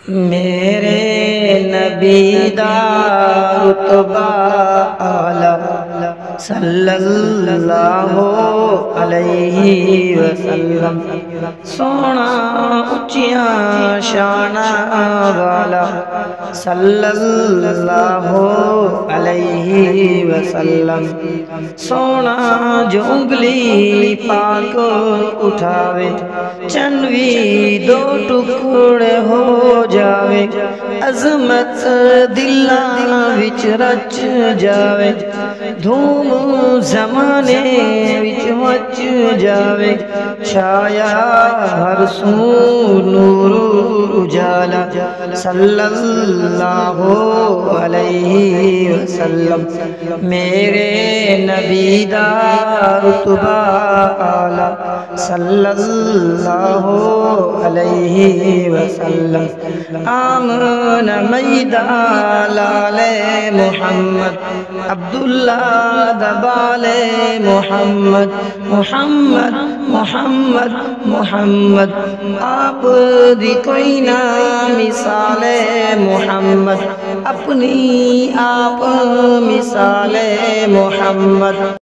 میرے نبی دا رتبہ اعلیٰ صلی اللہ علیہ وسلم، سونا اچیاں شاناں والا صلی اللہ علیہ وسلم، سونا جو انگلی پاک اٹھاوے چنوی دو ٹکڑے ہو جاوے، عظمت دلاں وچ رچ جاوے، دھوم زمانے وچ مچ جاوے، چھایا ہر سو نور اجالا صلی اللہ علیہ وسلم، میرے نبی دا رتبہ اعلیٰ صلی اللہ علیہ وسلم، آمن میدہ لال محمد، عبداللہ دبال محمد، محمد محمد محمد، آپ دی کوئی نہ مثال محمد، اپنی آپ مثال محمد۔